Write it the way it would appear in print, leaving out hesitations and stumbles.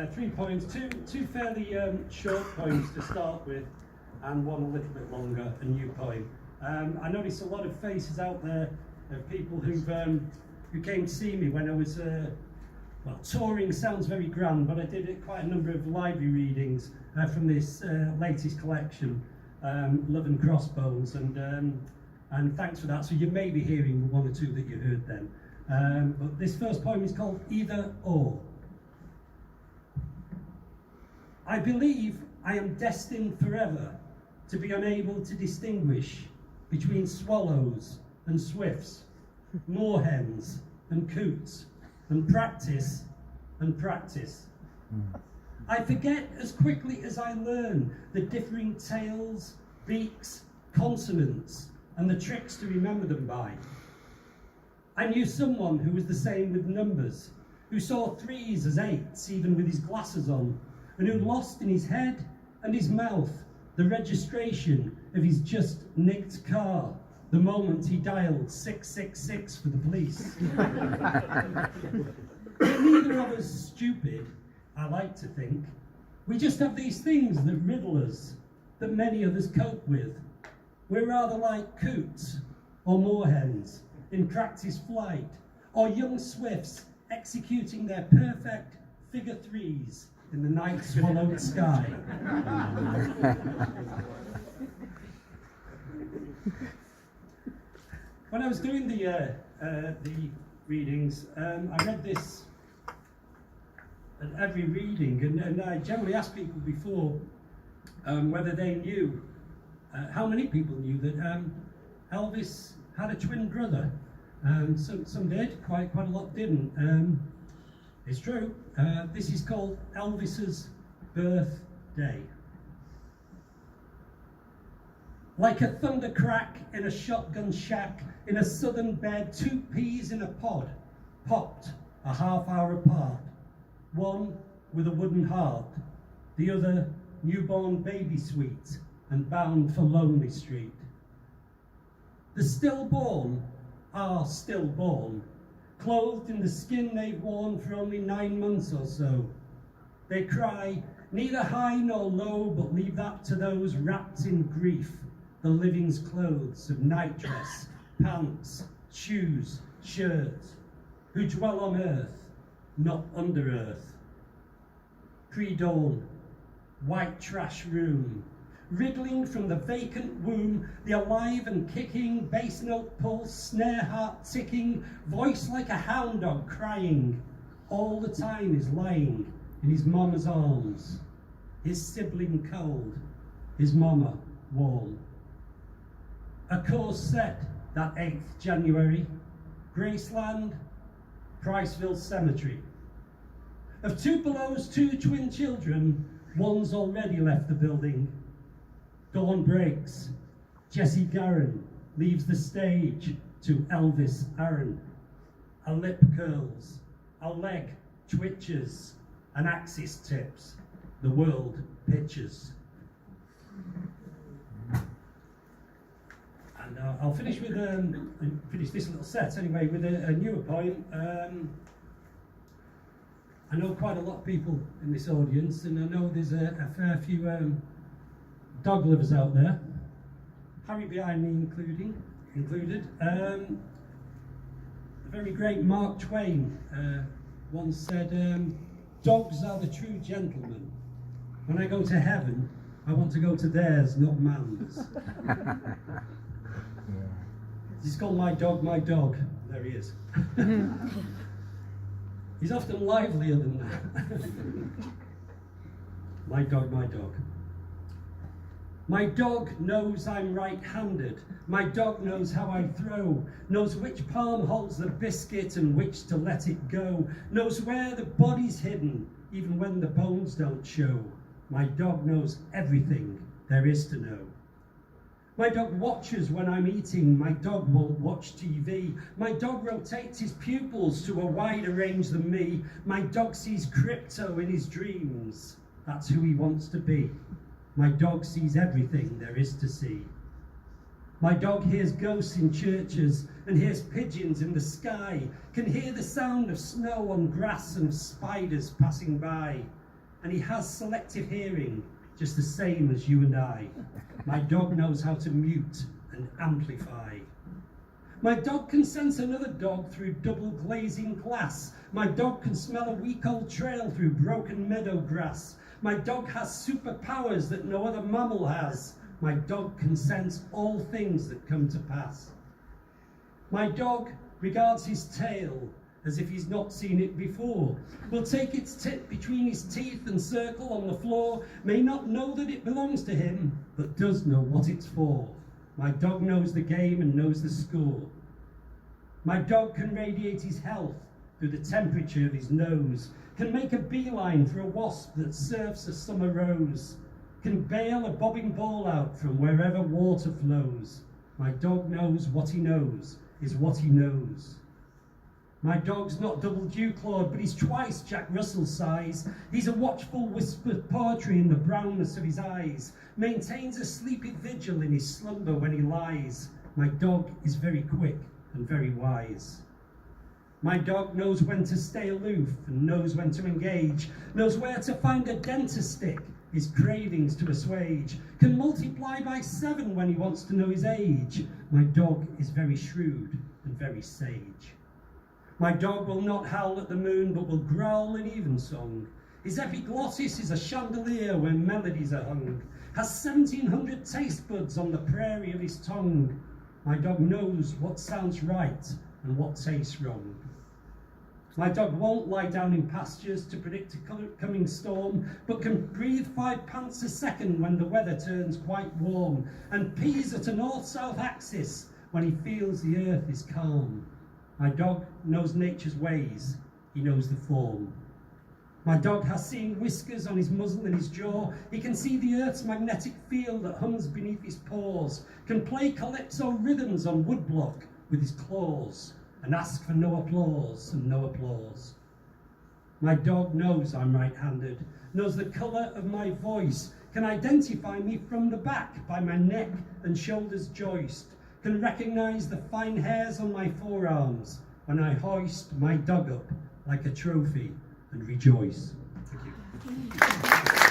3 poems, two fairly short poems to start with, and one a little bit longer, a new poem. I noticed a lot of faces out there of people who came to see me when I was, well, touring sounds very grand, but I did quite a number of library readings from this latest collection, Love and Crossbones, and thanks for that. So you may be hearing one or two that you heard then. But this first poem is called Either Or. I believe I am destined forever to be unable to distinguish between swallows and swifts, moorhens and coots, and practice and practice. I forget as quickly as I learn the differing tails, beaks, consonants, and the tricks to remember them by. I knew someone who was the same with numbers, who saw 3s as 8s even with his glasses on, and who lost in his head and his mouth the registration of his just nicked car the moment he dialed 666 for the police. We're neither of us stupid, I like to think. We just have these things that riddle us, that many others cope with. We're rather like coots or moorhens in practice flight, or young swifts executing their perfect figure 3s in the night swallowed sky. When I was doing the readings, I read this at every reading, and I generally asked people before whether they knew, how many people knew that Elvis had a twin brother. Some did, quite a lot didn't. It's true. This is called Elvis's birthday. Like a thunder crack in a shotgun shack, in a southern bed, 2 peas in a pod, popped a half-hour apart. One with a wooden heart, the other newborn baby sweet and bound for Lonely Street. The stillborn are stillborn, clothed in the skin they've worn for only 9 months or so. They cry, neither high nor low, but leave that to those wrapped in grief, the living's clothes of nightdress, pants, shoes, shirts, who dwell on earth, not under earth. Pre-dawn, white trash room, wriggling from the vacant womb, the alive and kicking, bass note pulse, snare heart ticking, voice like a hound dog crying, all the time is lying in his mama's arms, his sibling cold, his mama warm. A course set that 8th January, Graceland, Priceville Cemetery. Of Tupelo's 2 twin children, one's already left the building. Dawn breaks. Jesse Garron leaves the stage to Elvis Aaron. A lip curls, a leg twitches, an axis tips, the world pitches. And I'll finish with finish this little set anyway with a newer poem. I know quite a lot of people in this audience, and I know there's a fair few dog lovers out there, Harry behind me included. The very great Mark Twain once said, dogs are the true gentlemen. When I go to heaven, I want to go to theirs, not man's. He's called my dog, there he is. He's often livelier than that. My dog. My dog knows I'm right-handed. My dog knows how I throw, knows which palm holds the biscuit and which to let it go, knows where the body's hidden, even when the bones don't show. My dog knows everything there is to know. My dog watches when I'm eating. My dog won't watch TV. My dog rotates his pupils to a wider range than me. My dog sees crypto in his dreams. That's who he wants to be. My dog sees everything there is to see. My dog hears ghosts in churches and hears pigeons in the sky, can hear the sound of snow on grass and spiders passing by. and he has selective hearing, just the same as you and I. My dog knows how to mute and amplify. My dog can sense another dog through double glazing glass. My dog can smell a week-old trail through broken meadow grass. My dog has superpowers that no other mammal has. My dog can sense all things that come to pass. My dog regards his tail as if he's not seen it before, will take its tip between his teeth and circle on the floor, may not know that it belongs to him, but does know what it's for. My dog knows the game and knows the score. My dog can radiate his health through the temperature of his nose, can make a beeline for a wasp that surfs a summer rose, can bail a bobbing ball out from wherever water flows. My dog knows what he knows is what he knows. My dog's not double dew-clawed, but he's twice Jack Russell's size. He's a watchful whisper of poetry in the brownness of his eyes, maintains a sleepy vigil in his slumber when he lies. My dog is very quick and very wise. My dog knows when to stay aloof and knows when to engage, knows where to find a dentist stick, his cravings to assuage, can multiply by 7 when he wants to know his age. My dog is very shrewd and very sage. My dog will not howl at the moon, but will growl in evensong. His epiglottis is a chandelier where melodies are hung, has 1,700 taste buds on the prairie of his tongue. My dog knows what sounds right and what tastes wrong. My dog won't lie down in pastures to predict a coming storm, but can breathe 5 pants a second when the weather turns quite warm, and pees at a north-south axis when he feels the earth is calm. My dog knows nature's ways, he knows the form. My dog has seen whiskers on his muzzle and his jaw. He can see the earth's magnetic field that hums beneath his paws, can play calypso rhythms on woodblock with his claws, and ask for no applause and no applause. My dog knows I'm right-handed, knows the colour of my voice, can identify me from the back by my neck and shoulders joist, can recognise the fine hairs on my forearms when I hoist my dog up like a trophy and rejoice. Thank you.